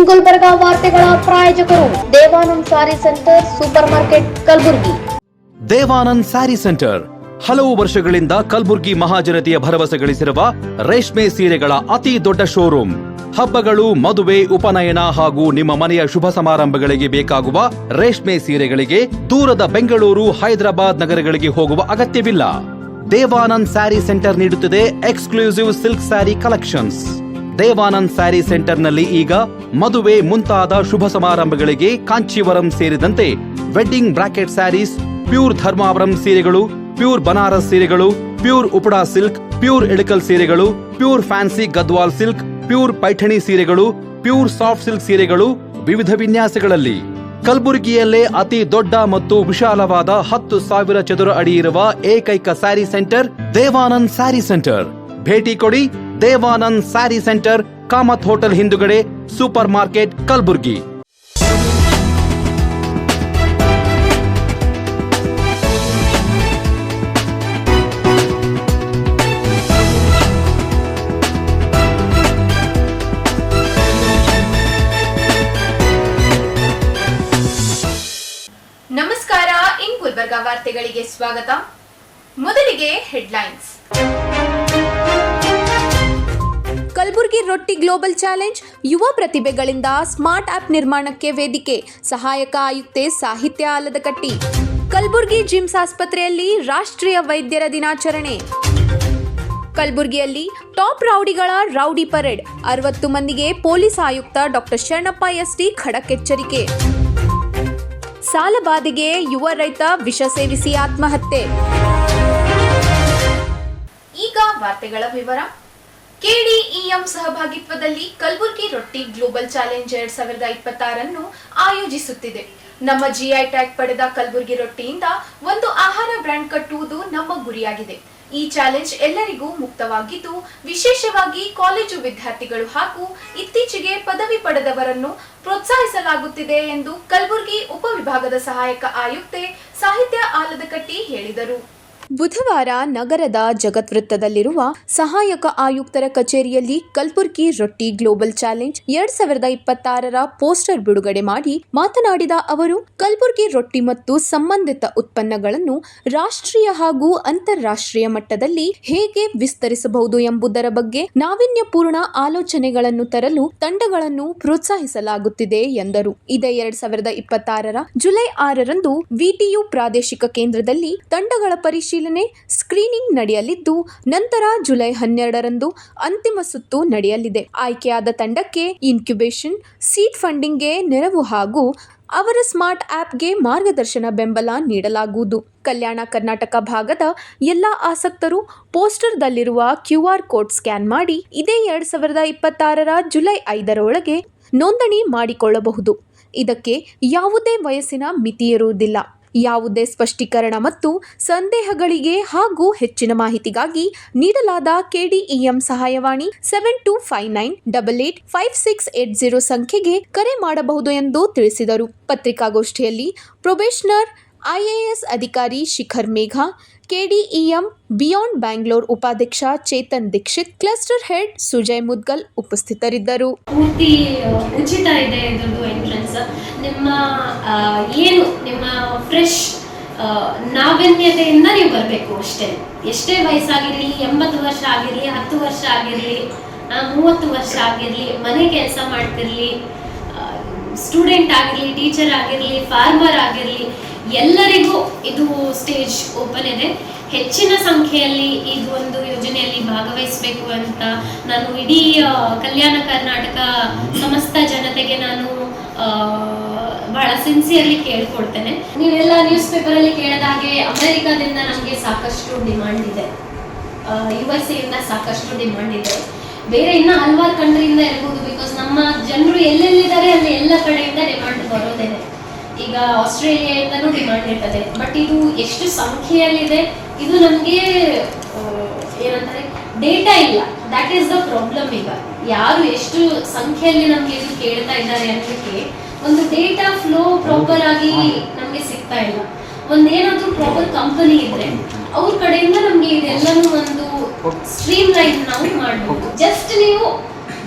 ಇನ್ ಗುಲ್ಬರ್ಗ ವಾರ್ತೆಗಳ ಪ್ರಾಯೋಜಕರು Devanand sari centre super market Kalaburagi. Devanand sari centre ಹಲವು ವರ್ಷಗಳಿಂದ ಕಲಬುರಗಿ ಮಹಾಜನತೆಯ ಭರವಸೆ ಗಳಿಸಿರುವ ರೇಷ್ಮೆ ಸೀರೆಗಳ ಅತಿ ದೊಡ್ಡ ಶೋರೂಮ್. ಹಬ್ಬಗಳು, ಮದುವೆ, ಉಪನಯನ ಹಾಗೂ ನಿಮ್ಮ ಮನೆಯ ಶುಭ ಸಮಾರಂಭಗಳಿಗೆ ಬೇಕಾಗುವ ರೇಷ್ಮೆ ಸೀರೆಗಳಿಗೆ ದೂರದ ಬೆಂಗಳೂರು, ಹೈದರಾಬಾದ್ ನಗರಗಳಿಗೆ ಹೋಗುವ ಅಗತ್ಯವಿಲ್ಲ. ದೇವಾನಂದ್ ಸ್ಯಾರಿ ಸೆಂಟರ್ ನೀಡುತ್ತಿದೆ exclusive silk sari collections. Devanand sari ಸೆಂಟರ್ನಲ್ಲಿ ಈಗ ಮದುವೆ ಮುಂತಾದ ಶುಭ ಸಮಾರಂಭಗಳಿಗೆ ಕಾಂಚೀವರಂ ಸೇರಿದಂತೆ wedding brocade saris, pure Dharmavaram ಸೀರೆಗಳು, ಪ್ಯೂರ್ ಬನಾರಸ್ ಸೀರೆಗಳು, pure Uppada silk, pure Ilkal ಸೀರೆಗಳು, pure fancy Gadwal silk, pure Paithani ಸೀರೆಗಳು, ಪ್ಯೂರ್ ಸಾಫ್ಟ್ ಸಿಲ್ಕ್ ಸೀರೆಗಳು ವಿವಿಧ ವಿನ್ಯಾಸಗಳಲ್ಲಿ. ಕಲಬುರಗಿಯಲ್ಲೇ ಅತಿ ದೊಡ್ಡ ಮತ್ತು ವಿಶಾಲವಾದ 10,000 ಚದುರ ಅಡಿ ಇರುವ ಏಕೈಕ ಸ್ಯಾರಿ ಸೆಂಟರ್ ದೇವಾನಂದ್ ಸ್ಯಾರಿ ಸೆಂಟರ್. ಭೇಟಿ ಕೊಡಿ. ದೇವಾನಂದ್ ಸ್ಯಾರಿ ಸೆಂಟರ್, ಕಾಮತ್ ಹೋಟೆಲ್ ಹಿಂದುಗಡೆ, ಸೂಪರ್ ಮಾರ್ಕೆಟ್, ಕಲಬುರಗಿ. ನಮಸ್ಕಾರ. ಇನ್ ಗುಲ್ಬರ್ಗ ವಾರ್ತೆಗಳಿಗೆ ಸ್ವಾಗತ. ಮೊದಲಿಗೆ ಹೆಡ್ಲೈನ್ಸ್. ಕಲಬುರಗಿ ರೊಟ್ಟಿ ಗ್ಲೋಬಲ್ ಚಾಲೆಂಜ್, ಯುವ ಪ್ರತಿಭೆಗಳಿಂದ ಸ್ಮಾರ್ಟ್ ಆಪ್ ನಿರ್ಮಾಣಕ್ಕೆ ವೇದಿಕೆ, ಸಹಾಯಕ ಆಯುಕ್ತೆ ಸಾಹಿತ್ಯ ಆಲದಕಟ್ಟಿ. ಕಲಬುರಗಿ ಜಿಮ್ಸ್ ಆಸ್ಪತ್ರೆಯಲ್ಲಿ ರಾಷ್ಟ್ರೀಯ ವೈದ್ಯರ ದಿನಾಚರಣೆ. ಕಲಬುರಗಿಯಲ್ಲಿ ಟಾಪ್ ರೌಡಿಗಳ ರೌಡಿ ಪರೇಡ್, 60 ಮಂದಿಗೆ ಪೊಲೀಸ್ ಆಯುಕ್ತ ಡಾಕ್ಟರ್ ಶರಣಪ್ಪ ಎಸ್ಟಿ ಖಡಕ್ ಎಚ್ಚರಿಕೆ. ಸಾಲಬಾಧೆಗೆ ಯುವ ರೈತ ವಿಷ ಸೇವಿಸಿ ಆತ್ಮಹತ್ಯೆ. ಈಗ ವಾರ್ತೆಗಳ ವಿವರ. ಕೆಡಿಇಎಂ ಸಹಭಾಗಿತ್ವದಲ್ಲಿ ಕಲಬುರಗಿ ರೊಟ್ಟಿ ಗ್ಲೋಬಲ್ ಚಾಲೆಂಜ್ 2026 ಆಯೋಜಿಸುತ್ತಿದೆ. ನಮ್ಮ ಜಿಐ ಟ್ಯಾಗ್ ಪಡೆದ ಕಲಬುರಗಿ ರೊಟ್ಟಿಯಿಂದ ಒಂದು ಆಹಾರ ಬ್ರ್ಯಾಂಡ್ ಕಟ್ಟುವುದು ನಮ್ಮ ಗುರಿಯಾಗಿದೆ. ಈ ಚಾಲೆಂಜ್ ಎಲ್ಲರಿಗೂ ಮುಕ್ತವಾಗಿದ್ದು, ವಿಶೇಷವಾಗಿ ಕಾಲೇಜು ವಿದ್ಯಾರ್ಥಿಗಳು ಹಾಗೂ ಇತ್ತೀಚೆಗೆ ಪದವಿ ಪಡೆದವರನ್ನು ಪ್ರೋತ್ಸಾಹಿಸಲಾಗುತ್ತಿದೆ ಎಂದು ಕಲಬುರಗಿ ಉಪವಿಭಾಗದ ಸಹಾಯಕ ಆಯುಕ್ತೆ ಸಾಹಿತ್ಯ ಆಲದಕಟ್ಟಿ ಹೇಳಿದರು. ಬುಧವಾರ ನಗರದ ಜಗತ್ ವೃತ್ತದಲ್ಲಿರುವ ಸಹಾಯಕ ಆಯುಕ್ತರ ಕಚೇರಿಯಲ್ಲಿ ಕಲಬುರಗಿ ರೊಟ್ಟಿ ಗ್ಲೋಬಲ್ ಚಾಲೆಂಜ್ 2026 ಪೋಸ್ಟರ್ ಬಿಡುಗಡೆ ಮಾಡಿ ಮಾತನಾಡಿದ ಅವರು, ಕಲಬುರಗಿ ರೊಟ್ಟಿ ಮತ್ತು ಸಂಬಂಧಿತ ಉತ್ಪನ್ನಗಳನ್ನು ರಾಷ್ಟ್ರೀಯ ಹಾಗೂ ಅಂತಾರಾಷ್ಟ್ರೀಯ ಮಟ್ಟದಲ್ಲಿ ಹೇಗೆ ವಿಸ್ತರಿಸಬಹುದು ಎಂಬುದರ ಬಗ್ಗೆ ನಾವೀನ್ಯಪೂರ್ಣ ಆಲೋಚನೆಗಳನ್ನು ತರಲು ತಂಡಗಳನ್ನು ಪ್ರೋತ್ಸಾಹಿಸಲಾಗುತ್ತಿದೆ ಎಂದರು. ಇದೇ 2026 ಜುಲೈ 6ರಂದು ವಿಟಿಯು ಪ್ರಾದೇಶಿಕ ಕೇಂದ್ರದಲ್ಲಿ ತಂಡಗಳ ಪರಿಶೀಲನೆ ಸ್ಕ್ರೀನಿಂಗ್ ನಡೆಯಲಿದ್ದು, ನಂತರ ಜುಲೈ 12ರಂದು ಅಂತಿಮ ಸುತ್ತು ನಡೆಯಲಿದೆ. ಆಯ್ಕೆಯಾದ ತಂಡಕ್ಕೆ ಇನ್ಕ್ಯುಬೇಷನ್, ಸೀಡ್ ಫಂಡಿಂಗ್ಗೆ ನೆರವು ಹಾಗೂ ಅವರ ಸ್ಮಾರ್ಟ್ ಆಪ್ಗೆ ಮಾರ್ಗದರ್ಶನ ಬೆಂಬಲ ನೀಡಲಾಗುವುದು. ಕಲ್ಯಾಣ ಕರ್ನಾಟಕ ಭಾಗದ ಎಲ್ಲಾ ಆಸಕ್ತರು ಪೋಸ್ಟರ್ದಲ್ಲಿರುವ QR ಕೋಡ್ ಸ್ಕ್ಯಾನ್ ಮಾಡಿ ಇದೇ 2026 ಜುಲೈ 5ರೊಳಗೆ ನೋಂದಣಿ ಮಾಡಿಕೊಳ್ಳಬಹುದು. ಇದಕ್ಕೆ ಯಾವುದೇ ವಯಸ್ಸಿನ ಮಿತಿ ಇರುವುದಿಲ್ಲ. ಯಾವುದೇ ಸ್ಪಷ್ಟೀಕರಣ ಮತ್ತು ಸಂದೇಹಗಳಿಗೆ ಹಾಗೂ ಹೆಚ್ಚಿನ ಮಾಹಿತಿಗಾಗಿ ನೀಡಲಾದ ಕೆಡಿಇಎಂ ಸಹಾಯವಾಣಿ 7259885680 ಸಂಖ್ಯೆಗೆ ಕರೆ ಮಾಡಬಹುದು ಎಂದು ತಿಳಿಸಿದರು. ಪತ್ರಿಕಾಗೋಷ್ಠಿಯಲ್ಲಿ ಪ್ರೊಬೇಷನರ್ IAS ಅಧಿಕಾರಿ ಶಿಖರ್ ಮೇಘಾ, ಕೆಡಿಇಎಂ ಬಿಯಾಂಡ್ ಬ್ಯಾಂಗ್ಳೂರ್ ಉಪಾಧ್ಯಕ್ಷ ಚೇತನ್ ದೀಕ್ಷಿತ್, ಕ್ಲಸ್ಟರ್ ಹೆಡ್ ಸುಜಯ್ ಮುದ್ಗಲ್ ಉಪಸ್ಥಿತರಿದ್ದರು. ಪೂರ್ತಿ ಉಚಿತ ಇದೆ ಇದರದ್ದು ಎಂಟ್ರೆನ್ಸ್. ನಿಮ್ಮ ಏನು ನಿಮ್ಮ ಫ್ರೆಶ್ ನಾವೀನ್ಯತೆಯಿಂದ ನೀವು ಬರಬೇಕು ಅಷ್ಟೇ. ಎಷ್ಟೇ ವಯಸ್ಸಾಗಿರಲಿ, 80 ವರ್ಷ ಆಗಿರಲಿ, 10 ವರ್ಷ ಆಗಿರಲಿ, 30 ವರ್ಷ ಆಗಿರಲಿ, ಮನೆ ಕೆಲಸ ಮಾಡ್ತಿರಲಿ, ಸ್ಟೂಡೆಂಟ್ ಆಗಿರಲಿ, ಟೀಚರ್ ಆಗಿರಲಿ, ಫಾರ್ಮರ್ ಆಗಿರಲಿ, ಎಲ್ಲರಿಗೂ ಇದು ಸ್ಟೇಜ್ ಓಪನ್ ಇದೆ. ಹೆಚ್ಚಿನ ಸಂಖ್ಯೆಯಲ್ಲಿ ಇದು ಒಂದು ಯೋಜನೆಯಲ್ಲಿ ಭಾಗವಹಿಸಬೇಕು ಅಂತ ನಾನು ಇಡೀ ಕಲ್ಯಾಣ ಕರ್ನಾಟಕ ಸಮಸ್ತ ಜನತೆಗೆ ನಾನು ಬಹಳ ಸಿನ್ಸಿಯರ್ಲಿ ಕೇಳ್ಕೊಡ್ತೇನೆ. ನೀವೆಲ್ಲ ನ್ಯೂಸ್ ಪೇಪರಲ್ಲಿ ಕೇಳಿದ ಹಾಗೆ ಅಮೆರಿಕಾದಿಂದ ನಮಗೆ ಸಾಕಷ್ಟು ಡಿಮಾಂಡ್ ಇದೆ, USA ಇಂದ ಸಾಕಷ್ಟು ಡಿಮಾಂಡ್ ಇದೆ, ಬೇರೆ ಇನ್ನ ಹಲವಾರು ಕಂಟ್ರಿಯಿಂದ ಇರ್ಬೋದು. ಬಿಕಾಸ್ ನಮ್ಮ ಜನರು ಎಲ್ಲೆಲ್ಲಿದ್ದಾರೆ ಅಲ್ಲಿ ಎಲ್ಲ ಕಡೆಯಿಂದ ಡಿಮಾಂಡ್ ಬರೋದೇನೆ. ಈಗ ಆಸ್ಟ್ರೇಲಿಯಾದಿಂದನೂ ಡಿಮಾಂಡ್ ಇರ್ತದೆ. ಬಟ್ ಇದು ಎಷ್ಟು ಸಂಖ್ಯೆಯಲ್ಲಿದೆ ಇದು ನಮಗೆ ಏನಂತಾರೆ ಡೇಟಾ ಇಲ್ಲ. That is the problem. ಈಗ ಯಾರು ಎಷ್ಟು ಸಂಖ್ಯೆಯಲ್ಲಿ ನಮಗೆ ಇದು ಕೇಳ್ತಾ ಇದ್ದಾರೆ ಅನ್ನೋಕ್ಕೆ ಒಂದು ಡೇಟಾ ಫ್ಲೋ ಪ್ರಾಪರ್ ಆಗಿ ನಮಗೆ ಸಿಗ್ತಾ ಇಲ್ಲ. ಒಂದೇನಾದ್ರೂ ಪ್ರಾಪರ್ ಕಂಪನಿ ಇದ್ರೆ ಅವ್ರ ಕಡೆಯಿಂದ ನಮಗೆ ಇದೆಲ್ಲನೂ ಒಂದು ಸ್ಟ್ರೀಮ್ ಲೈನ್ ನಾವು ಮಾಡಬಹುದು. ಜಸ್ಟ್ ನೀವು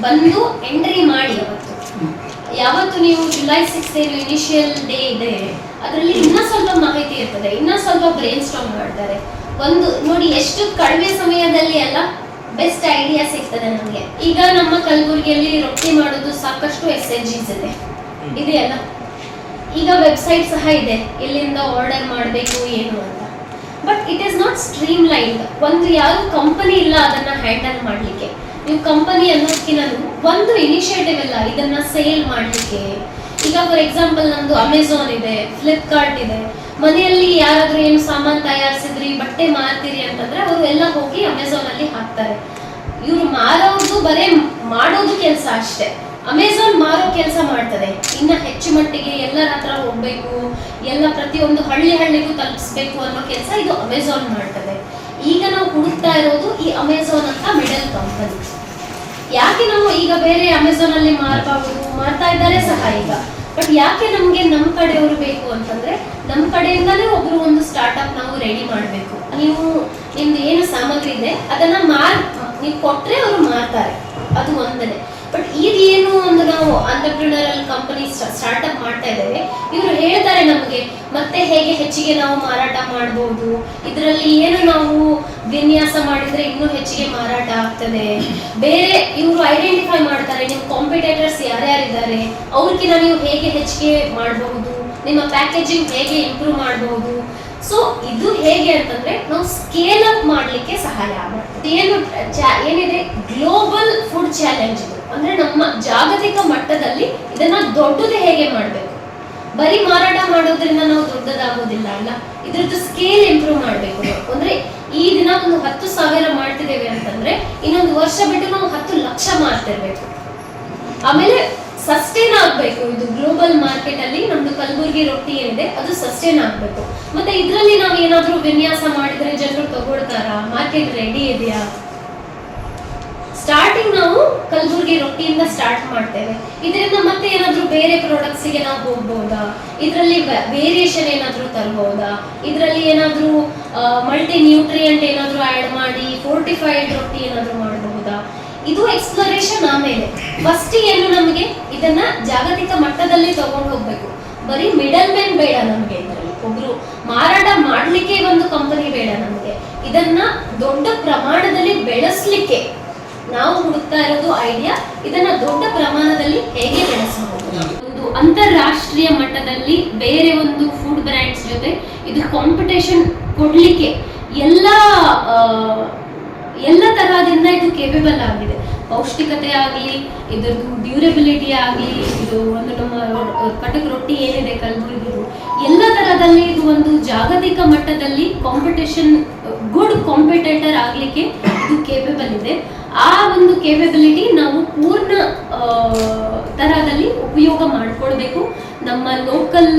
ಬಂದು ಎಂಟ್ರಿ ಮಾಡಿ ಅವತ್ತು ಯಾವತ್ತು ನೀವು ಜುಲೈ 6 ಏನು ಇನಿಷಿಯಲ್ ಡೇ ಇದೆ, ಅದರಲ್ಲಿ ಇನ್ನೂ ಸ್ವಲ್ಪ ಮಾಹಿತಿ ಇರ್ತದೆ, ಇನ್ನೂ ಸ್ವಲ್ಪ ಬ್ರೈನ್ ಸ್ಟಾರ್ಮ್ ಮಾಡ್ತಾರೆ. ಒಂದು ನೋಡಿ ಎಷ್ಟು ಕಡಿಮೆ ಸಮಯದಲ್ಲಿ ಎಲ್ಲ ಬೆಸ್ಟ್ ಐಡಿಯಾ ಸಿಗ್ತದೆ ನಮಗೆ. ಈಗ ನಮ್ಮ ಕಲಬುರಗಿಯಲ್ಲಿ ರೊಟ್ಟಿ ಮಾಡೋದು ಸಾಕಷ್ಟು SNGs ಇದೆಯಲ್ಲ, ಈಗ ವೆಬ್ಸೈಟ್ ಸಹ ಇದೆ ಎಲ್ಲಿಂದ ಆರ್ಡರ್ ಮಾಡಬೇಕು ಏನು ಅಂತ. But it is not stream lined. ಒಂದು ಯಾವ ಕಂಪನಿ ಇಲ್ಲ ಅದನ್ನ ಹ್ಯಾಂಡಲ್ ಮಾಡಲಿಕ್ಕೆ. ನೀವು ಕಂಪನಿ ಅನ್ನೋದಕ್ಕಿಂತ ಒಂದು ಇನಿಷಿಯೇಟಿವ್ ಇಲ್ಲ ಇದನ್ನ ಸೇಲ್ ಮಾಡಲಿಕ್ಕೆ. ಈಗ ಫಾರ್ ಎಕ್ಸಾಂಪಲ್ ನಮ್ದು ಅಮೆಝಾನ್ ಇದೆ, ಫ್ಲಿಪ್ಕಾರ್ಟ್ ಇದೆ. ಮನೆಯಲ್ಲಿ ಯಾರಾದ್ರೂ ಏನು ಸಾಮಾನು ತಯಾರಿಸಿದ್ರಿ, ಬಟ್ಟೆ ಮಾರ್ತೀರಿ ಅಂತಂದ್ರೆ ಅವರು ಎಲ್ಲ ಹೋಗಿ ಅಮೆಝಾನ್ ಅಲ್ಲಿ ಹಾಕ್ತಾರೆ. ಇವ್ರು ಮಾರೋದು ಬರೇ ಮಾಡೋದು ಕೆಲಸ ಅಷ್ಟೇ. ಅಮೆಝಾನ್ ಮಾರೋ ಕೆಲಸ ಮಾಡ್ತದೆ. ಇನ್ನ ಹೆಚ್ಚು ಮಟ್ಟಿಗೆ ಎಲ್ಲರ ಹತ್ರ ಹೋಗ್ಬೇಕು, ಎಲ್ಲ ಪ್ರತಿಯೊಂದು ಹಳ್ಳಿಗೂ ತಲುಪಿಸ್ಬೇಕು ಅನ್ನೋ ಕೆಲಸ ಇದು ಅಮೆಝಾನ್ ಮಾಡ್ತದೆ. ಈಗ ನಾವು ಹುಡುಕ್ತಾ ಇರೋದು ಈ ಅಮೆಝಾನ್ ಅಂತ ಮಿಡಲ್ ಕಂಪನಿ. ಯಾಕೆ ನಾವು ಈಗ ಬೇರೆ ಅಮೆಝಾನ್ ಅಲ್ಲಿ ಮಾರ್ತಾ ಇದ್ದಾರೆ ಸಹ ಈಗ. ಬಟ್ ಯಾಕೆ ನಮ್ಗೆ ನಮ್ಮ ಕಡೆಯವರು ಬೇಕು ಅಂತಂದ್ರೆ ನಮ್ಮ ಕಡೆಯಿಂದಾನೇ ಒಬ್ರು ಒಂದು ಸ್ಟಾರ್ಟ್ಅಪ್ ನಾವು ರೆಡಿ ಮಾಡಬೇಕು. ನೀವು ನಿಮ್ದು ಏನು ಸಾಮಗ್ರಿ ಇದೆ ಅದನ್ನ ನೀವು ಕೊಟ್ರೆ ಅವರು ಮಾರ್ತಾರೆ, ಅದು ಒಂದನೇ. ಬಟ್ ಇದೇನು ಒಂದು ನಾವು ಆಂಟರ್ಪ್ರಿನರಲ್ ಕಂಪನಿ ಸ್ಟಾರ್ಟ್ಅಪ್ ಮಾಡ್ತಾ ಇದ್ದೇವೆ, ಇವರು ಹೇಳ್ತಾರೆ ನಮಗೆ ಮತ್ತೆ ಹೇಗೆ ಹೆಚ್ಚಿಗೆ ನಾವು ಮಾರಾಟ ಮಾಡಬಹುದು, ಇದರಲ್ಲಿ ಏನು ನಾವು ವಿನ್ಯಾಸ ಮಾಡಿದ್ರೆ ಇನ್ನೂ ಹೆಚ್ಚಿಗೆ ಮಾರಾಟ ಆಗ್ತದೆ. ಬೇರೆ ಇವರು ಐಡೆಂಟಿಫೈ ಮಾಡ್ತಾರೆ ನಿಮ್ಮ ಕಾಂಪಿಟೇಟರ್ಸ್ ಯಾರ್ಯಾರಿದ್ದಾರೆ, ಅವ್ರಿಗಿಂತ ನೀವು ಹೇಗೆ ಹೆಚ್ಚಿಗೆ ಮಾಡಬಹುದು, ನಿಮ್ಮ ಪ್ಯಾಕೇಜಿಂಗ್ ಹೇಗೆ ಇಂಪ್ರೂವ್ ಮಾಡಬಹುದು. ಸೊ ಇದು ಹೇಗೆ ಅಂತಂದ್ರೆ ನಾವು ಸ್ಕೇಲ್ ಅಪ್ ಮಾಡ್ಲಿಕ್ಕೆ ಸಹಾಯ ಮಾಡ್ತದೆ. ಏನಿದೆ ಗ್ಲೋಬಲ್ ಫುಡ್ ಚಾಲೆಂಜ್ ಇದು ಅಂದ್ರೆ ನಮ್ಮ ಜಾಗತಿಕ ಮಟ್ಟದಲ್ಲಿ ಇದನ್ನ ದೊಡ್ಡದು ಹೇಗೆ ಮಾಡಬೇಕು. ಬರೀ ಮಾರಾಟ ಮಾಡೋದ್ರಿಂದ ನಾವು ದೊಡ್ಡದಾಗೋದಿಲ್ಲ ಅಲ್ಲ, ಇದ್ರದ್ದು ಸ್ಕೇಲ್ ಇಂಪ್ರೂವ್ ಮಾಡಬೇಕು. ಅಂದ್ರೆ ಈ ದಿನ ಒಂದು 10,000 ಮಾಡ್ತಿದ್ದೇವೆ ಅಂತಂದ್ರೆ ಇನ್ನೊಂದು ವರ್ಷ ಬಿಟ್ಟು ನಾವು 10 ಲಕ್ಷ ಮಾಡ್ತಿರ್ಬೇಕು. ಆಮೇಲೆ ಸಸ್ಟೈನ್ ಆಗ್ಬೇಕು. ಇದು ಗ್ಲೋಬಲ್ ಮಾರ್ಕೆಟ್ ಅಲ್ಲಿ ನಮ್ದು ಕಲಬುರ್ಗಿ ರೊಟ್ಟಿ ಏನಿದೆ ಅದು ಸಸ್ಟೈನ್ ಆಗ್ಬೇಕು. ಮತ್ತೆ ಇದರಲ್ಲಿ ನಾವು ಏನಾದ್ರೂ ವಿನ್ಯಾಸ ಮಾಡಿದ್ರೆ ಜನರು ತಗೊಳ್ತಾರಾ, ಮಾರ್ಕೆಟ್ ರೆಡಿ ಇದೆಯಾ. ಸ್ಟಾರ್ಟಿಂಗ್ ನಾವು ಕಲಬುರ್ಗಿ ರೊಟ್ಟಿಯಿಂದ ಸ್ಟಾರ್ಟ್ ಮಾಡ್ತೇವೆ. ಇದರಿಂದ ಮತ್ತೆ ಏನಾದ್ರೂ ಬೇರೆ ಪ್ರಾಡಕ್ಟ್ಸ್ ಗೆ ನಾವು ಹೋಗ್ಬಹುದಾ, ಇದರಲ್ಲಿ ವೇರಿಯೇಷನ್ ಏನಾದ್ರೂ ತರಬಹುದಾ, ಇದರಲ್ಲಿ ಏನಾದ್ರೂ ಮಲ್ಟಿ ನ್ಯೂಟ್ರಿಯೆಂಟ್ ಏನಾದ್ರೂ ಆಡ್ ಮಾಡಿ ಫೋರ್ಟಿಫೈಡ್ ರೊಟ್ಟಿ ಏನಾದ್ರೂ ಮಾಡಬಹುದಾ. ಇದು ಎಕ್ಸ್ಪ್ಲೋರೇಷನ್. ಆಮೇಲೆ ಫಸ್ಟ್ ಏನು ನಮಗೆ ಇದನ್ನ ಜಾಗತಿಕ ಮಟ್ಟದಲ್ಲಿ ತಗೊಂಡು ಹೋಗ್ಬೇಕು. ಬರೀ ಮಿಡಲ್ ಮ್ಯಾನ್ ಬೇಡ ನಮಗೆ, ಇದರಲ್ಲಿ ಒಬ್ರು ಮಾರಾಟ ಮಾಡ್ಲಿಕ್ಕೆ ಒಂದು ಕಂಪನಿ ಬೇಡ ನಮಗೆ. ಇದನ್ನ ದೊಡ್ಡ ಪ್ರಮಾಣದಲ್ಲಿ ಬೆಳೆಸ್ಲಿಕ್ಕೆ ನಾವು ಹುಡುಕ್ತಾ ಇರೋದು ಐಡಿಯಾ. ಇದನ್ನ ದೊಡ್ಡ ಪ್ರಮಾಣದಲ್ಲಿ ಹೇಗೆ ಬೆಳೆಸಬಹುದು, ಒಂದು ಅಂತಾರಾಷ್ಟ್ರೀಯ ಮಟ್ಟದಲ್ಲಿ ಬೇರೆ ಒಂದು ಫುಡ್ ಬ್ರ್ಯಾಂಡ್ಸ್ ಜೊತೆ ಇದು ಕಾಂಪಿಟೇಷನ್ ಕೊಡ್ಲಿಕ್ಕೆ ಎಲ್ಲ ತರಹದಿಂದ ಇದು ಕೇಪಬಲ್ ಆಗಿದೆ. ಪೌಷ್ಟಿಕತೆ ಆಗಲಿ, ಇದರದ್ದು ಡ್ಯೂರಬಿಲಿಟಿ ಆಗಲಿ, ಇದು ಒಂದು ನಮ್ಮ ಕಟಕ್ ರೊಟ್ಟಿ ಏನಿದೆ ಕಲಬುರ್ಗಿದು, ಎಲ್ಲ ತರಹದಲ್ಲಿ ಇದು ಒಂದು ಜಾಗತಿಕ ಮಟ್ಟದಲ್ಲಿ ಕಾಂಪಿಟೇಷನ್ ಗುಡ್ ಕಾಂಪಿಟೇಟರ್ ಆಗಲಿಕ್ಕೆ ಇದು ಕೇಪಬಲ್ ಇದೆ. ಆ ಒಂದು ಕೇಪಬಿಲಿಟಿ ನಾವು ಪೂರ್ಣ ತರಹದಲ್ಲಿ ಉಪಯೋಗ ಮಾಡಿಕೊಳ್ಬೇಕು. ನಮ್ಮ ಲೋಕಲ್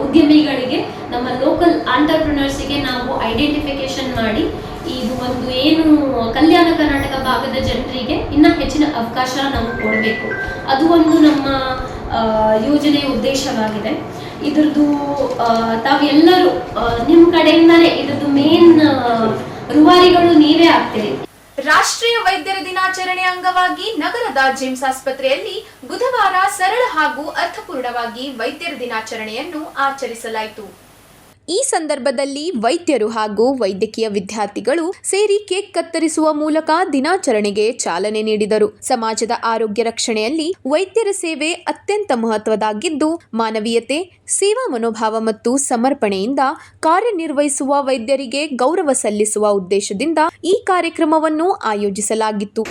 ಉದ್ಯಮಿಗಳಿಗೆ, ನಮ್ಮ ಲೋಕಲ್ ಆಂಟರ್ಪ್ರಿನರ್ಸ್ಗೆ ನಾವು ಐಡೆಂಟಿಫಿಕೇಶನ್ ಮಾಡಿ ಇದು ಒಂದು ಏನು ಕಲ್ಯಾಣ ಕರ್ನಾಟಕ ಭಾಗದ ಜನರಿಗೆ ಇನ್ನ ಹೆಚ್ಚಿನ ಅವಕಾಶ ನಾವು ಕೊಡಬೇಕು. ಅದು ಒಂದು ನಮ್ಮ ಯೋಜನೆಯ ಉದ್ದೇಶವಾಗಿದೆ. ಇದ್ರದ್ದು ತಾವೆಲ್ಲರೂ ನಿಮ್ಮ ಕಡೆಯಿಂದಾನೇ ಇದ್ರದ್ದು ಮೇನ್ ರೂವಾರಿಗಳು ನೀವೇ ಆಗ್ತೀರಿ. ರಾಷ್ಟ್ರೀಯ ವೈದ್ಯರ ದಿನಾಚರಣೆ ಅಂಗವಾಗಿ ನಗರದ ಜಿಮ್ಸ್ ಆಸ್ಪತ್ರೆಯಲ್ಲಿ ಬುಧವಾರ ಸರಳ ಹಾಗೂ ಅರ್ಥಪೂರ್ಣವಾಗಿ ವೈದ್ಯರ ದಿನಾಚರಣೆಯನ್ನು ಆಚರಿಸಲಾಯಿತು. ಈ ಸಂದರ್ಭದಲ್ಲಿ ವೈದ್ಯರು ಹಾಗೂ ವೈದ್ಯಕೀಯ ವಿದ್ಯಾರ್ಥಿಗಳು ಸೇರಿ ಕೇಕ್ ಕತ್ತರಿಸುವ ಮೂಲಕ ದಿನಾಚರಣೆಗೆ ಚಾಲನೆ ನೀಡಿದರು. ಸಮಾಜದ ಆರೋಗ್ಯ ರಕ್ಷಣೆಯಲ್ಲಿ ವೈದ್ಯರ ಸೇವೆ ಅತ್ಯಂತ ಮಹತ್ವದಾಗಿದ್ದು, ಮಾನವೀಯತೆ, ಸೇವಾ ಮನೋಭಾವ ಮತ್ತು ಸಮರ್ಪಣೆಯಿಂದ ಕಾರ್ಯನಿರ್ವಹಿಸುವ ವೈದ್ಯರಿಗೆ ಗೌರವ ಸಲ್ಲಿಸುವ ಉದ್ದೇಶದಿಂದ ಈ ಕಾರ್ಯಕ್ರಮವನ್ನು ಆಯೋಜಿಸಲಾಗಿತ್ತು.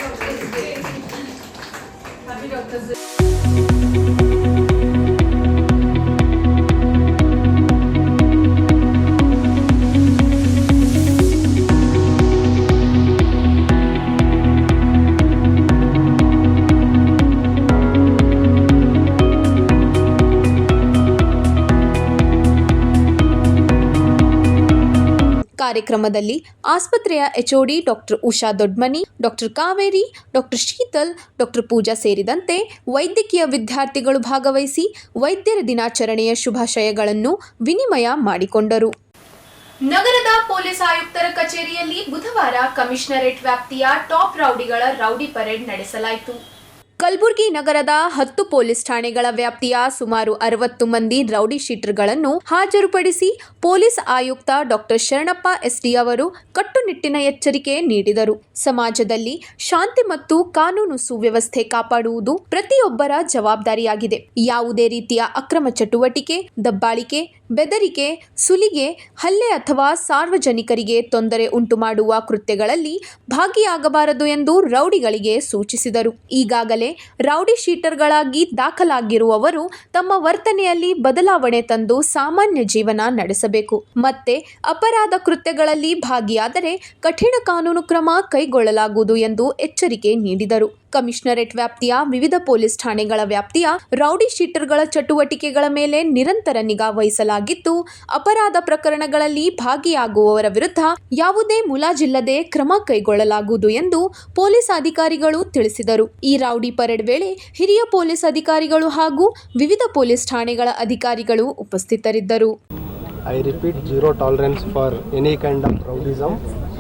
ಕಾರ್ಯಕ್ರಮದಲ್ಲಿ ಆಸ್ಪತ್ರೆಯ HOD doctor Usha Dodmani, doctor Kaveri, doctor Sheetal, doctor Pooja ಸೇರಿದಂತೆ ವೈದ್ಯಕೀಯ ವಿದ್ಯಾರ್ಥಿಗಳು ಭಾಗವಹಿಸಿ ವೈದ್ಯರ ದಿನಾಚರಣೆಯ ಶುಭಾಶಯಗಳನ್ನು ವಿನಿಮಯ ಮಾಡಿಕೊಂಡರು. ನಗರದ ಪೊಲೀಸ್ ಆಯುಕ್ತರ ಕಚೇರಿಯಲ್ಲಿ ಬುಧವಾರ ಕಮಿಷನರೇಟ್ ವ್ಯಾಪ್ತಿಯ ಟಾಪ್ ರೌಡಿಗಳ ರೌಡಿ ಪರೇಡ್ ನಡೆಸಲಾಯಿತು. ಕಲಬುರಗಿ ನಗರದ 10 ಪೊಲೀಸ್ ಠಾಣೆಗಳ ವ್ಯಾಪ್ತಿಯ ಸುಮಾರು 60 ಮಂದಿ ರೌಡಿ ಶೀಟರ್ಗಳನ್ನು ಹಾಜರುಪಡಿಸಿ ಪೊಲೀಸ್ ಆಯುಕ್ತ ಡಾಕ್ಟರ್ ಶರಣಪ್ಪ ಎಸ್ಡಿ ಅವರು ಕಟ್ಟುನಿಟ್ಟಿನ ಎಚ್ಚರಿಕೆ ನೀಡಿದರು. ಸಮಾಜದಲ್ಲಿ ಶಾಂತಿ ಮತ್ತು ಕಾನೂನು ಸುವ್ಯವಸ್ಥೆ ಕಾಪಾಡುವುದು ಪ್ರತಿಯೊಬ್ಬರ ಜವಾಬ್ದಾರಿಯಾಗಿದೆ. ಯಾವುದೇ ರೀತಿಯ ಅಕ್ರಮ ಚಟುವಟಿಕೆ, ದಬ್ಬಾಳಿಕೆ, ಬೆದರಿಕೆ, ಸುಲಿಗೆ, ಹಲ್ಲೆ ಅಥವಾ ಸಾರ್ವಜನಿಕರಿಗೆ ತೊಂದರೆ ಉಂಟುಮಾಡುವ ಕೃತ್ಯಗಳಲ್ಲಿ ಭಾಗಿಯಾಗಬಾರದು ಎಂದು ರೌಡಿಗಳಿಗೆ ಸೂಚಿಸಿದರು. ಈಗಾಗಲೇ ರೌಡಿ ಶೀಟರ್ಗಳಾಗಿ ದಾಖಲಾಗಿರುವವರು ತಮ್ಮ ವರ್ತನೆಯಲ್ಲಿ ಬದಲಾವಣೆ ತಂದು ಸಾಮಾನ್ಯ ಜೀವನ ನಡೆಸಬೇಕು. ಮತ್ತೆ ಅಪರಾಧ ಕೃತ್ಯಗಳಲ್ಲಿ ಭಾಗಿಯಾದರೆ ಕಠಿಣ ಕಾನೂನು ಕ್ರಮ ಕೈಗೊಳ್ಳಲಾಗುವುದು ಎಂದು ಎಚ್ಚರಿಕೆ ನೀಡಿದರು. ಕಮಿಷನರೇಟ್ ವ್ಯಾಪ್ತಿಯ ವಿವಿಧ ಪೊಲೀಸ್ ಠಾಣೆಗಳ ವ್ಯಾಪ್ತಿಯ ರೌಡಿ ಶೀಟರ್ಗಳ ಚಟುವಟಿಕೆಗಳ ಮೇಲೆ ನಿರಂತರ ನಿಗಾ ವಹಿಸಲಾಗಿದ್ದು, ಅಪರಾಧ ಪ್ರಕರಣಗಳಲ್ಲಿ ಭಾಗಿಯಾಗುವವರ ವಿರುದ್ಧ ಯಾವುದೇ ಮುಲಾಜಿಲ್ಲದೆ ಕ್ರಮ ಕೈಗೊಳ್ಳಲಾಗುವುದು ಎಂದು ಪೊಲೀಸ್ ಅಧಿಕಾರಿಗಳು ತಿಳಿಸಿದರು. ಈ ರೌಡಿ ಪರೇಡ್ ವೇಳೆ ಹಿರಿಯ ಪೊಲೀಸ್ ಅಧಿಕಾರಿಗಳು ಹಾಗೂ ವಿವಿಧ ಪೊಲೀಸ್ ಠಾಣೆಗಳ ಅಧಿಕಾರಿಗಳು ಉಪಸ್ಥಿತರಿದ್ದರು. I repeat, zero tolerance for any kind of rowdyism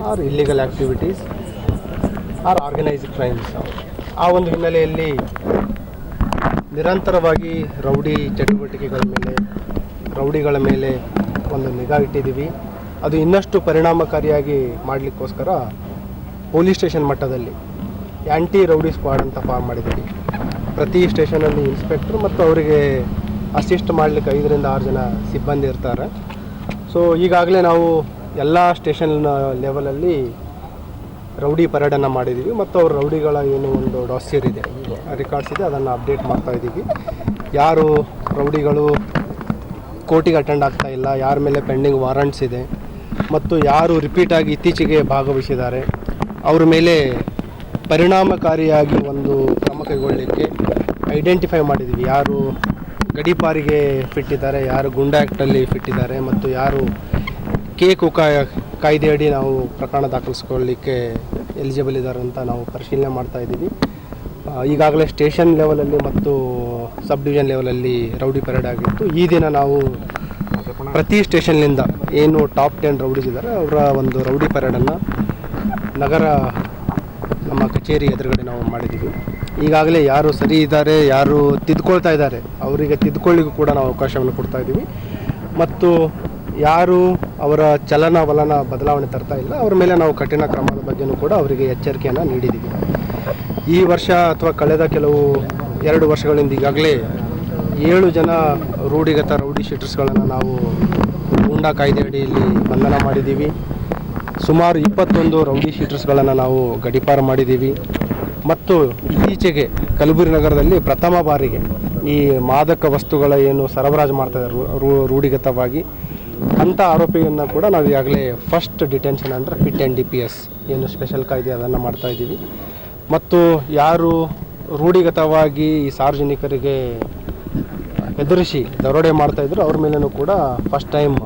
or illegal activities or organized crimes. ಆ ಒಂದು ಹಿನ್ನೆಲೆಯಲ್ಲಿ ನಿರಂತರವಾಗಿ ರೌಡಿ ಚಟುವಟಿಕೆಗಳ ಮೇಲೆ, ರೌಡಿಗಳ ಮೇಲೆ ಒಂದು ನಿಗಾ ಇಟ್ಟಿದ್ದೀವಿ. ಅದು ಇನ್ನಷ್ಟು ಪರಿಣಾಮಕಾರಿಯಾಗಿ ಮಾಡಲಿಕ್ಕೋಸ್ಕರ ಪೊಲೀಸ್ ಸ್ಟೇಷನ್ ಮಟ್ಟದಲ್ಲಿ ಆ್ಯಂಟಿ ರೌಡಿ ಸ್ಕ್ವಾಡ್ ಅಂತ ಫಾರ್ಮ್ ಮಾಡಿದ್ದೀವಿ. ಪ್ರತಿ ಸ್ಟೇಷನಲ್ಲಿ ಇನ್ಸ್ಪೆಕ್ಟ್ರು ಮತ್ತು ಅವರಿಗೆ ಅಸಿಸ್ಟ್ ಮಾಡಲಿಕ್ಕೆ 5 ರಿಂದ 6 ಜನ ಸಿಬ್ಬಂದಿ ಇರ್ತಾರೆ. ಸೊ ಈಗಾಗಲೇ ನಾವು ಎಲ್ಲ ಸ್ಟೇಷನ್ ಲೆವೆಲಲ್ಲಿ ರೌಡಿ ಪರೇಡನ್ನು ಮಾಡಿದ್ದೀವಿ ಮತ್ತು ಅವ್ರ ರೌಡಿಗಳ ಏನು ಒಂದು ಡಾಸಿಯರ್ ಇದೆ, ರೆಕಾರ್ಡ್ಸ್ ಇದೆ, ಅದನ್ನು ಅಪ್ಡೇಟ್ ಮಾಡ್ತಾ ಇದ್ದೀವಿ. ಯಾರು ರೌಡಿಗಳು ಕೋರ್ಟಿಗೆ ಅಟೆಂಡ್ ಆಗ್ತಾ ಇಲ್ಲ, ಯಾರ ಮೇಲೆ ಪೆಂಡಿಂಗ್ ವಾರಂಟ್ಸ್ ಇದೆ ಮತ್ತು ಯಾರು ರಿಪೀಟಾಗಿ ಇತ್ತೀಚೆಗೆ ಭಾಗವಹಿಸಿದ್ದಾರೆ ಅವ್ರ ಮೇಲೆ ಪರಿಣಾಮಕಾರಿಯಾಗಿ ಒಂದು ಕ್ರಮ ಕೈಗೊಳ್ಳಲಿಕ್ಕೆ ಐಡೆಂಟಿಫೈ ಮಾಡಿದ್ದೀವಿ. ಯಾರು ಗಡೀಪಾರಿಗೆ ಫಿಟ್ ಇದ್ದಾರೆ, ಯಾರು ಗುಂಡಾ ಆ್ಯಕ್ಟಲ್ಲಿ ಫಿಟ್ ಇದ್ದಾರೆ ಮತ್ತು ಯಾರು ಕಾಯ್ದೆಯಡಿ ನಾವು ಪ್ರಕರಣ ದಾಖಲಿಸ್ಕೊಳ್ಳಿಕ್ಕೆ ಎಲಿಜಿಬಲ್ ಇದ್ದಾರೆ ಅಂತ ನಾವು ಪರಿಶೀಲನೆ ಮಾಡ್ತಾ ಇದ್ದೀವಿ. ಈಗಾಗಲೇ ಸ್ಟೇಷನ್ ಲೆವೆಲಲ್ಲಿ ಮತ್ತು ಸಬ್ ಡಿವಿಷನ್ ಲೆವೆಲಲ್ಲಿ ರೌಡಿ ಪರೇಡ್ ಆಗಿತ್ತು. ಈ ದಿನ ನಾವು ಪ್ರತಿ ಸ್ಟೇಷನ್ನಿಂದ ಏನು ಟಾಪ್ 10 ರೌಡೀಸ್ ಇದ್ದಾರೆ ಅವರ ಒಂದು ರೌಡಿ ಪರೇಡನ್ನು ನಗರ ನಮ್ಮ ಕಚೇರಿ ಎದುರುಗಡೆ ನಾವು ಮಾಡಿದ್ದೀವಿ. ಈಗಾಗಲೇ ಯಾರು ಸರಿ ಇದ್ದಾರೆ, ಯಾರು ತಿದ್ಕೊಳ್ತಾ ಇದ್ದಾರೆ ಅವರಿಗೆ ತಿದ್ಕೊಳ್ಳಿಗೂ ಕೂಡ ನಾವು ಅವಕಾಶವನ್ನು ಕೊಡ್ತಾ ಇದ್ದೀವಿ ಮತ್ತು ಯಾರು ಅವರ ಚಲನವಲನ ಬದಲಾವಣೆ ತರ್ತಾ ಇಲ್ಲ ಅವ್ರ ಮೇಲೆ ನಾವು ಕಠಿಣ ಕ್ರಮದ ಬಗ್ಗೆಯೂ ಕೂಡ ಅವರಿಗೆ ಎಚ್ಚರಿಕೆಯನ್ನು ನೀಡಿದ್ದೀವಿ. ಈ ವರ್ಷ ಅಥವಾ ಕಳೆದ ಕೆಲವು 2 ವರ್ಷಗಳಿಂದ ಈಗಾಗಲೇ 7 ಜನ ರೂಢಿಗತ ರೌಡಿ ಶೀಟರ್ಸ್ಗಳನ್ನು ನಾವು ಗೂಂಡಾ ಕಾಯ್ದೆ ಅಡಿಯಲ್ಲಿ ಬಂಧನ ಮಾಡಿದ್ದೀವಿ. ಸುಮಾರು 21 ರೌಡಿ ಶೀಟರ್ಸ್ಗಳನ್ನು ನಾವು ಗಡೀಪಾರು ಮಾಡಿದ್ದೀವಿ ಮತ್ತು ಇತ್ತೀಚೆಗೆ ಕಲಬುರಗಿ ನಗರದಲ್ಲಿ ಪ್ರಥಮ ಬಾರಿಗೆ ಈ ಮಾದಕ ವಸ್ತುಗಳ ಏನು ಸರಬರಾಜು ಮಾಡ್ತಾಯಿದ್ದಾರೆ ರೂಢಿಗತವಾಗಿ ಅಂಥ ಆರೋಪಿಯನ್ನು ಕೂಡ ನಾವು ಈಗಾಗಲೇ ಫಸ್ಟ್ ಡಿಟೆನ್ಷನ್ ಅಂದರೆ ಫಿಟ್ ಆ್ಯಂಡ್ DPS ಏನು ಸ್ಪೆಷಲ್ ಕಾಯ್ದೆ ಅದನ್ನು ಮಾಡ್ತಾಯಿದ್ದೀವಿ ಮತ್ತು ಯಾರು ರೂಢಿಗತವಾಗಿ ಈ ಸಾರ್ವಜನಿಕರಿಗೆ ಎದುರಿಸಿ ದರೋಡೆ ಮಾಡ್ತಾಯಿದ್ರು ಅವ್ರ ಮೇಲೂ ಕೂಡ first time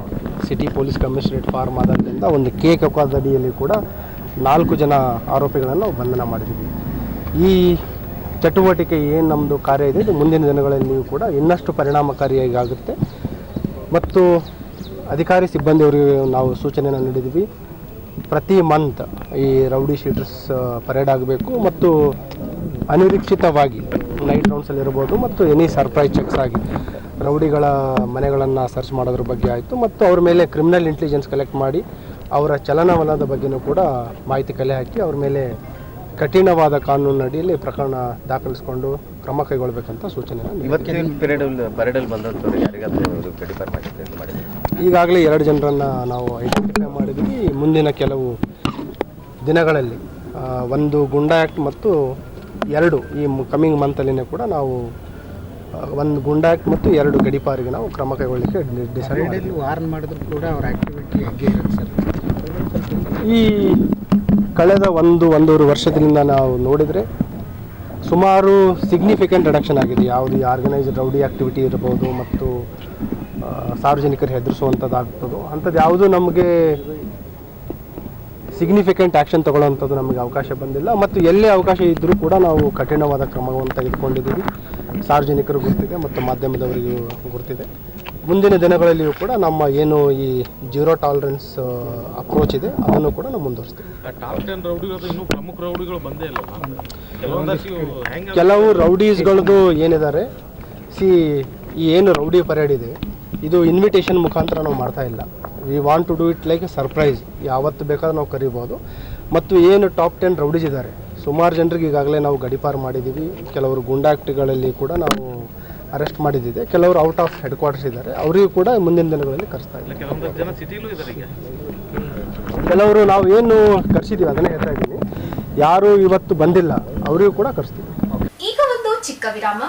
city police commissionerate form ಆದಾಗಲಿಂದ ಒಂದು ಕಕಾದಡಿಯಲ್ಲಿ ಕೂಡ 4 ಜನ ಆರೋಪಿಗಳನ್ನು ನಾವು ಬಂಧನ ಮಾಡಿದ್ದೀವಿ. ಈ ಚಟುವಟಿಕೆ ಏನು ನಮ್ಮದು ಕಾರ್ಯ ಇದೆ ಇದು ಮುಂದಿನ ದಿನಗಳಲ್ಲಿಯೂ ಕೂಡ ಇನ್ನಷ್ಟು ಪರಿಣಾಮಕಾರಿಯಾಗಿ ಆಗುತ್ತೆ ಮತ್ತು ಅಧಿಕಾರಿ ಸಿಬ್ಬಂದಿಯವರಿಗೆ ನಾವು ಸೂಚನೆಯನ್ನು ನೀಡಿದ್ದೀವಿ. ಪ್ರತಿ ಮಂತ್ ಈ ರೌಡಿ ಶೀಟರ್ಸ್ ಪರೇಡ್ ಆಗಬೇಕು ಮತ್ತು ಅನಿರೀಕ್ಷಿತವಾಗಿ ನೈಟ್ ರೌಂಡ್ಸಲ್ಲಿ ಇರ್ಬೋದು ಮತ್ತು ಎನಿ ಸರ್ಪ್ರೈಸ್ ಚೆಕ್ಸ್ ಆಗಿ ರೌಡಿಗಳ ಮನೆಗಳನ್ನು ಸರ್ಚ್ ಮಾಡೋದ್ರ ಬಗ್ಗೆ ಆಯಿತು ಮತ್ತು ಅವ್ರ ಮೇಲೆ ಕ್ರಿಮಿನಲ್ ಇಂಟೆಲಿಜೆನ್ಸ್ ಕಲೆಕ್ಟ್ ಮಾಡಿ ಅವರ ಚಲನವಲನದ ಬಗ್ಗೆಯೂ ಕೂಡ ಮಾಹಿತಿ ಕಲೆ ಹಾಕಿ ಅವ್ರ ಮೇಲೆ ಕಠಿಣವಾದ ಕಾನೂನು ಅಡಿಯಲ್ಲಿ ಪ್ರಕರಣ ದಾಖಲಿಸಿಕೊಂಡು ಕ್ರಮ ಕೈಗೊಳ್ಳಬೇಕಂತ ಸೂಚನೆ. ಈಗಾಗಲೇ 2 ಜನರನ್ನು ನಾವು ಐಡೆಂಟಿಫೈ ಮಾಡಿದ್ವಿ. ಮುಂದಿನ ಕೆಲವು ದಿನಗಳಲ್ಲಿ ಒಂದು ಗುಂಡಾ ಆ್ಯಕ್ಟ್ ಮತ್ತು 2 ಈ ಕಮಿಂಗ್ ಮಂತಲ್ಲಿನೇ ಕೂಡ ನಾವು ಒಂದು ಗುಂಡಾ ಆ್ಯಕ್ಟ್ ಮತ್ತು 2 ಗಡೀಪಾರಿಗೆ ನಾವು ಕ್ರಮ ಕೈಗೊಳ್ಳಲಿಕ್ಕೆ ಡಿಸೈಡ್ ವಾರ್ನ್ ಮಾಡಿದ್ರು ಕೂಡ ಅವರ ಆ್ಯಕ್ಟಿವಿಟಿ ಹೇಗೆ ಇರುತ್ತೆ ಸರ್? ಈ ಕಳೆದ 1-1.5 ವರ್ಷದಿಂದ ನಾವು ನೋಡಿದರೆ ಸುಮಾರು ಸಿಗ್ನಿಫಿಕೆಂಟ್ ರಿಡಕ್ಷನ್ ಆಗಿದೆ. ಯಾವುದು ಆರ್ಗನೈಸ್ಡ್ ರೌಡಿ ಆ್ಯಕ್ಟಿವಿಟಿ ಇರ್ಬೋದು ಮತ್ತು ಸಾರ್ವಜನಿಕರು ಹೆದರಿಸುವಂಥದ್ದಾಗ್ತದೋ ಅಂಥದ್ದು ಯಾವುದೂ ನಮಗೆ ಸಿಗ್ನಿಫಿಕೆಂಟ್ ಆ್ಯಕ್ಷನ್ ತೊಗೊಳ್ಳೋವಂಥದ್ದು ನಮಗೆ ಅವಕಾಶ ಬಂದಿಲ್ಲ ಮತ್ತು ಎಲ್ಲೇ ಅವಕಾಶ ಇದ್ದರೂ ಕೂಡ ನಾವು ಕಠಿಣವಾದ ಕ್ರಮವನ್ನು ತೆಗೆದುಕೊಂಡಿದ್ದೀವಿ. ಸಾರ್ವಜನಿಕರು ಗುರ್ತಿದೆ ಮತ್ತು ಮಾಧ್ಯಮದವರಿಗೂ ಗುರ್ತಿದೆ ಮುಂದಿನ ದಿನಗಳಲ್ಲಿಯೂ ಕೂಡ ನಮ್ಮ ಏನು ಈ ಜೀರೋ ಟಾಲರೆನ್ಸ್ ಅಪ್ರೋಚ್ ಇದೆ ಅದನ್ನು ಕೂಡ ನಾವು ಮುಂದುವರಿಸ್ತೀವಿ. ಟಾಪ್ 10 ರೌಡಿಗಳು ಇನ್ನೂ ಪ್ರಮುಖ ರೌಡಿಗಳು ಬಂದೇ ಇಲ್ಲ. ಕೆಲವು ರೌಡೀಸ್ಗಳದ್ದು ಏನಿದ್ದಾರೆ, ಈ ಏನು ರೌಡಿ ಪರೇಡ್ ಇದೆ ಇದು ಇನ್ವಿಟೇಷನ್ ಮುಖಾಂತರ ನಾವು ಮಾಡ್ತಾ ಇಲ್ಲ. We want to do it like a surprise. ಯಾವತ್ತು ಬೇಕಾದ್ರೂ ನಾವು ಕರಿಬೋದು. ಮತ್ತು ಏನು ಟಾಪ್ 10 ರೌಡೀಸ್ ಇದ್ದಾರೆ, ಸುಮಾರು ಜನರಿಗೆ ಈಗಾಗಲೇ ನಾವು ಗಡೀಪಾರು ಮಾಡಿದ್ದೀವಿ. ಕೆಲವರು ಗುಂಡಾಕ್ಟಿಗಳಲ್ಲಿ ಕೂಡ ನಾವು ಅರೆಸ್ಟ್ ಮಾಡಿದ್ದಿದೆ. ಕೆಲವರು ಔಟ್ ಆಫ್ ಹೆಡ್ ಕ್ವಾರ್ಟರ್ಸ್ ಇದ್ದಾರೆ, ಅವರಿಗೂ ಕೂಡ ಮುಂದಿನ ದಿನಗಳಲ್ಲಿ ಕರೆಸ್ತಾ ಇದ್ದೀವಿ. ಕೆಲವರು ನಾವು ಏನು ಕರೆಸಿದ್ದೀವಿ ಅದನ್ನೇ ಹೇಳ್ತಾ ಇದ್ದೀನಿ. ಯಾರು ಇವತ್ತು ಬಂದಿಲ್ಲ ಅವರಿಗೂ ಕೂಡ ಕರೆಸ್ತೀವಿ. ಈಗ ಒಂದು ಚಿಕ್ಕ ವಿರಾಮ.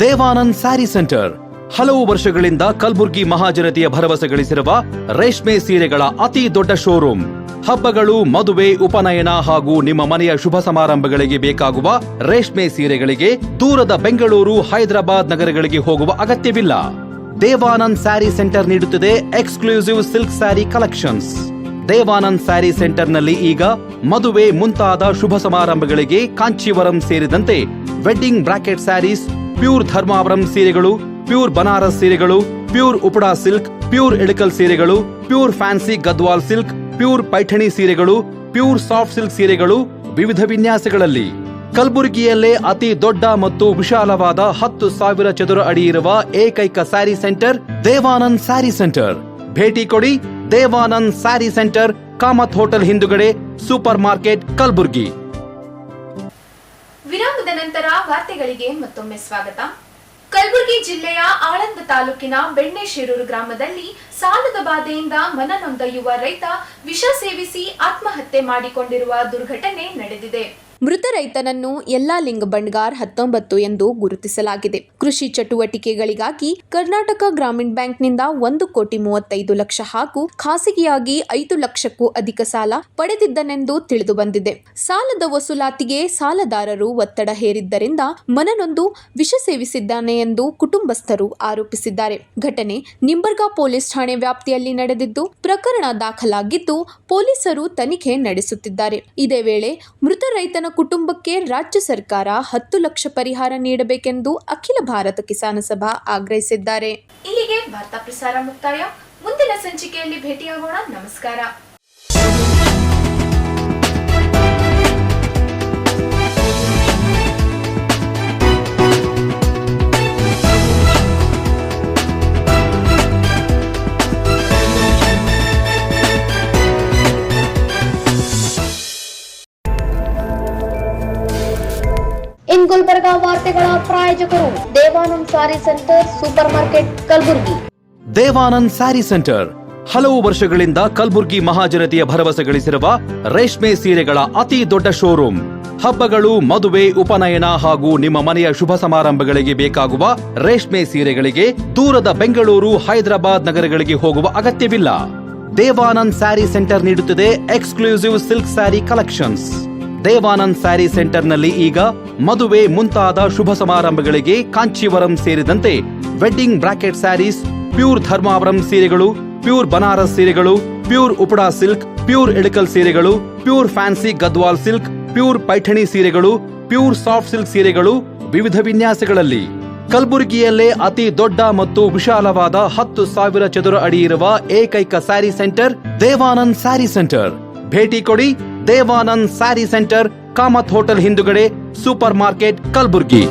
ದೇವಾನಂದ್ ಸ್ಯಾರಿ ಸೆಂಟರ್ ಹಲವು ವರ್ಷಗಳಿಂದ ಕಲಬುರ್ಗಿ ಮಹಾಜನತೆಯ ಭರವಸೆ ಗಳಿಸಿರುವ ರೇಷ್ಮೆ ಸೀರೆಗಳ ಅತಿ ದೊಡ್ಡ ಶೋರೂಮ್. ಹಬ್ಬಗಳು, ಮದುವೆ, ಉಪನಯನ ಹಾಗೂ ನಿಮ್ಮ ಮನೆಯ ಶುಭ ಸಮಾರಂಭಗಳಿಗೆ ಬೇಕಾಗುವ ರೇಷ್ಮೆ ಸೀರೆಗಳಿಗೆ ದೂರದ ಬೆಂಗಳೂರು, ಹೈದರಾಬಾದ್ ನಗರಗಳಿಗೆ ಹೋಗುವ ಅಗತ್ಯವಿಲ್ಲ. ದೇವಾನಂದ್ ಸ್ಯಾರಿ ಸೆಂಟರ್ ನೀಡುತ್ತಿದೆ exclusive silk sari collections. Devanand sari ಸೆಂಟರ್ನಲ್ಲಿ ಈಗ ಮದುವೆ ಮುಂತಾದ ಶುಭ ಸಮಾರಂಭಗಳಿಗೆ ಕಾಂಚೀವರಂ ಸೇರಿದಂತೆ wedding brocade saris, pure Dharmavaram ಸೀರೆಗಳು, ಪ್ಯೂರ್ ಬನಾರಸ್ ಸೀರೆಗಳು, pure Uppada silk, pure Ilkal ಸೀರೆಗಳು, pure fancy Gadwal silk, pure Paithani ಸೀರೆಗಳು, ಪ್ಯೂರ್ ಸಾಫ್ಟ್ ಸಿಲ್ಕ್ ಸೀರೆಗಳು ವಿವಿಧ ವಿನ್ಯಾಸಗಳಲ್ಲಿ. ಕಲಬುರಗಿಯಲ್ಲೇ ಅತಿ ದೊಡ್ಡ ಮತ್ತು ವಿಶಾಲವಾದ 10,000 ಚದುರ ಅಡಿ ಇರುವ ಏಕೈಕ ಸ್ಯಾರಿ ಸೆಂಟರ್ ದೇವಾನಂದ್ ಸ್ಯಾರಿ ಸೆಂಟರ್. ಭೇಟಿ ಕೊಡಿ. ದೇವಾನಂದ್ ಸ್ಯಾರಿ ಸೆಂಟರ್, ಕಾಮತ್ ಹೋಟೆಲ್ ಹಿಂದುಗಡೆ, ಸೂಪರ್ ಮಾರ್ಕೆಟ್, ಕಲಬುರ್ಗಿ. ವಿರಾಮದ ನಂತರ ವಾರ್ತೆಗಳಿಗೆ ಮತ್ತೊಮ್ಮೆ ಸ್ವಾಗತ. ಕಲಬುರಗಿ ಜಿಲ್ಲೆಯ ಆಳಂದ ತಾಲೂಕಿನ ಬೆಣ್ಣೆಶೀರೂರು ಗ್ರಾಮದಲ್ಲಿ ಸಾಲದ ಬಾಧೆಯಿಂದ ಮನನೊಂದ ಯುವ ರೈತ ವಿಷ ಸೇವಿಸಿ ಆತ್ಮಹತ್ಯೆ ಮಾಡಿಕೊಂಡಿರುವ ದುರ್ಘಟನೆ ನಡೆದಿದೆ. ಮೃತ ರೈತನನ್ನು ಯಲ್ಲಾಲಿಂಗ ಬಂಡ್ಗಾರ್ 19 ಎಂದು ಗುರುತಿಸಲಾಗಿದೆ. ಕೃಷಿ ಚಟುವಟಿಕೆಗಳಿಗಾಗಿ ಕರ್ನಾಟಕ ಗ್ರಾಮೀಣ ಬ್ಯಾಂಕ್ನಿಂದ 1,35,00,000 ಹಾಗೂ ಖಾಸಗಿಯಾಗಿ 5 ಲಕ್ಷಕ್ಕೂ ಅಧಿಕ ಸಾಲ ಪಡೆದಿದ್ದನೆಂದು ತಿಳಿದುಬಂದಿದೆ. ಸಾಲದ ವಸೂಲಾತಿಗೆ ಸಾಲದಾರರು ಒತ್ತಡ ಹೇರಿದ್ದರಿಂದ ಮನನೊಂದು ವಿಷ ಸೇವಿಸಿದ್ದಾನೆ ಎಂದು ಕುಟುಂಬಸ್ಥರು ಆರೋಪಿಸಿದ್ದಾರೆ. ಘಟನೆ ನಿಂಬರ್ಗಾ ಪೊಲೀಸ್ ಠಾಣೆ ವ್ಯಾಪ್ತಿಯಲ್ಲಿ ನಡೆದಿದ್ದು ಪ್ರಕರಣ ದಾಖಲಾಗಿದ್ದು ಪೊಲೀಸರು ತನಿಖೆ ನಡೆಸುತ್ತಿದ್ದಾರೆ. ಇದೇ ವೇಳೆ ಮೃತ ರೈತನ ಕುಟುಂಬಕ್ಕೆ ರಾಜ್ಯ ಸರ್ಕಾರ 10 ಲಕ್ಷ ಪರಿಹಾರ ನೀಡಬೇಕೆಂದು ಅಖಿಲ ಭಾರತ ಕಿಸಾನ ಸಭಾ ಆಗ್ರಹಿಸಿದ್ದಾರೆ. ಇಲ್ಲಿಗೆ ವಾರ್ತಾ ಪ್ರಸಾರ ಮುಕ್ತಾಯ. ಮುಂದಿನ ಸಂಚಿಕೆಯಲ್ಲಿ ಭೇಟಿಯಾಗೋಣ. ನಮಸ್ಕಾರ. ಇನ್ ಗುಲ್ಬರ್ಗಾ ವಾರ್ತೆಗಳ ಪ್ರಾಯೋಜಕರು Devanand sari centre, super market, Kalaburagi. Devanand sari centre ಹಲವು ವರ್ಷಗಳಿಂದ ಕಲಬುರ್ಗಿ ಮಹಾಜನತೆಯ ಭರವಸೆ ಗಳಿಸಿರುವ ರೇಷ್ಮೆ ಸೀರೆಗಳ ಅತಿ ದೊಡ್ಡ ಶೋರೂಮ್. ಹಬ್ಬಗಳು, ಮದುವೆ, ಉಪನಯನ ಹಾಗೂ ನಿಮ್ಮ ಮನೆಯ ಶುಭ ಸಮಾರಂಭಗಳಿಗೆ ಬೇಕಾಗುವ ರೇಷ್ಮೆ ಸೀರೆಗಳಿಗೆ ದೂರದ ಬೆಂಗಳೂರು, ಹೈದರಾಬಾದ್ ನಗರಗಳಿಗೆ ಹೋಗುವ ಅಗತ್ಯವಿಲ್ಲ. ದೇವಾನಂದ್ ಸ್ಯಾರಿ ಸೆಂಟರ್ ನೀಡುತ್ತಿದೆ exclusive silk sari collections. Devanand sari ಸೆಂಟರ್ನಲ್ಲಿ ಈಗ ಮದುವೆ ಮುಂತಾದ ಶುಭ ಸಮಾರಂಭಗಳಿಗೆ ಕಾಂಚೀವರಂ ಸೇರಿದಂತೆ wedding brocade saris, pure Dharmavaram ಸೀರೆಗಳು, ಪ್ಯೂರ್ ಬನಾರಸ್ ಸೀರೆಗಳು, pure Uppada silk, pure Ilkal ಸೀರೆಗಳು, pure fancy Gadwal silk, pure Paithani ಸೀರೆಗಳು, ಪ್ಯೂರ್ ಸಾಫ್ಟ್ ಸಿಲ್ಕ್ ಸೀರೆಗಳು ವಿವಿಧ ವಿನ್ಯಾಸಗಳಲ್ಲಿ. ಕಲಬುರಗಿಯಲ್ಲೇ ಅತಿ ದೊಡ್ಡ ಮತ್ತು ವಿಶಾಲವಾದ 10,000 ಚದುರ ಅಡಿ ಇರುವ ಏಕೈಕ ಸ್ಯಾರಿ ಸೆಂಟರ್ ದೇವಾನಂದ್ ಸ್ಯಾರಿ ಸೆಂಟರ್. ಭೇಟಿ ಕೊಡಿ. ದೇವಾನಂದ್ ಸ್ಯಾರಿ ಸೆಂಟರ್, ಕಾಮತ್ ಹೋಟೆಲ್ ಹಿಂದುಗಡೆ, ಸೂಪರ್ ಮಾರ್ಕೆಟ್, ಕಲಬುರ್ಗಿ.